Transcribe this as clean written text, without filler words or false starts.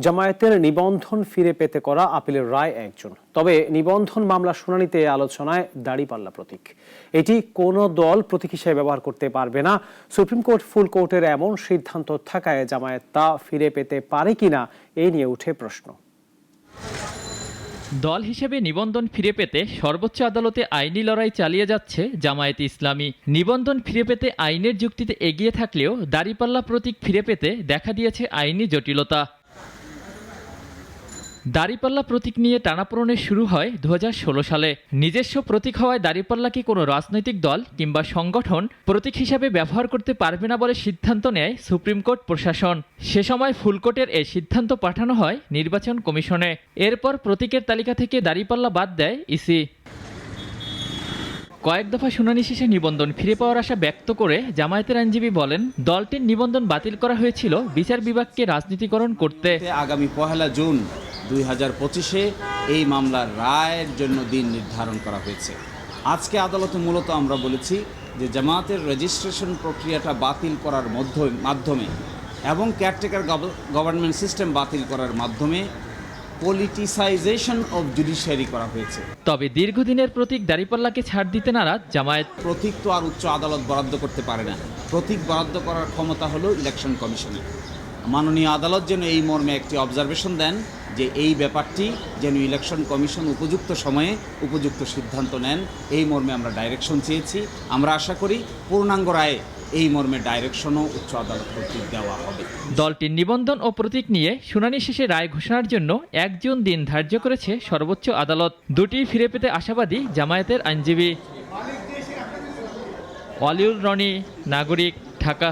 জামায়াতের নিবন্ধন ফিরে পেতে করা আপিলের রায় একজন, তবে নিবন্ধন মামলা শুনানিতে আলোচনায় দাঁড়িপাল্লা প্রতীক। এটি কোনো দল প্রতীক হিসেবে ব্যবহার করতে পারবে না। সুপ্রিম কোর্ট ফুল কোর্টের এমন সিদ্ধান্ত থাকায় জামায়াত তা ফিরে পেতে পারে কিনা এ নিয়ে উঠে প্রশ্ন। দল হিসেবে নিবন্ধন ফিরে পেতে সর্বোচ্চ আদালতে আইনি লড়াই চালিয়ে যাচ্ছে জামায়াতে ইসলামী। নিবন্ধন ফিরে পেতে আইনের যুক্তিতে এগিয়ে থাকলেও দাঁড়িপাল্লা প্রতীক ফিরে পেতে দেখা দিয়েছে আইনি জটিলতা। দাঁড়িপাল্লা প্রতীক নিয়ে টানাপোড়েন শুরু হয় 2016 সালে। নিজস্ব প্রতীক হওয়ায় দাঁড়িপাল্লাকে কোনো রাজনৈতিক দল কিংবা সংগঠন প্রতীক হিসাবে ব্যবহার করতে পারবে না বলে সিদ্ধান্ত নেয় সুপ্রিম কোর্ট প্রশাসন। সে সময় ফুলকোর্টের এই সিদ্ধান্ত পাঠানো হয় নির্বাচন কমিশনে। এরপর প্রতীকের তালিকা থেকে দাঁড়িপাল্লা বাদ দেয় ইসি। কয়েক দফা শুনানি শেষে নিবন্ধন ফিরে পাওয়ার আশা ব্যক্ত করে জামায়াতের আইনজীবী বলেন, দলটির নিবন্ধন বাতিল করা হয়েছিল বিচার বিভাগকে রাজনীতিকরণ করতে। আগামী 1 জুন 2025-এ এই মামলার রায়ের জন্য দিন নির্ধারণ করা হয়েছে। আজকে আদালতে মূলত আমরা বলেছি যে জামায়াতের রেজিস্ট্রেশন প্রক্রিয়াটা বাতিল করার মাধ্যমে এবং কেয়ারটেকার গভর্নমেন্ট সিস্টেম বাতিল করার মাধ্যমে পলিটিসাইজেশন অব জুডিশিয়ারি করা হয়েছে। তবে দীর্ঘদিনের প্রতীক দাঁড়িপাল্লাকে ছাড় দিতে নারাজ জামায়াত। প্রতীক তো আর উচ্চ আদালত বরাদ্দ করতে পারে না। প্রতীক বরাদ্দ করার ক্ষমতা হলো ইলেকশন কমিশনের। মাননীয় আদালত যেন এই মর্মে একটি অবজারভেশন দেন যে এই ব্যাপারটি যেন ইলেকশন কমিশন উপযুক্ত সময়ে উপযুক্ত সিদ্ধান্ত নেন, এই মর্মে আমরা ডাইরেকশন চেয়েছি। আমরা আশা করি পূর্ণাঙ্গ রায়ে এই মর্মে ডাইরেকশনও উচ্চ আদালত কর্তৃক দেওয়া হবে। দলটির নিবন্ধন ও প্রতীক নিয়ে শুনানি শেষে রায় ঘোষণার জন্য 1 জুন দিন ধার্য করেছে সর্বোচ্চ আদালত। দুটি ফিরে পেতে আশাবাদী জামায়াতের আইনজীবী। ওয়ালিউর রনি, নাগরিক, ঢাকা।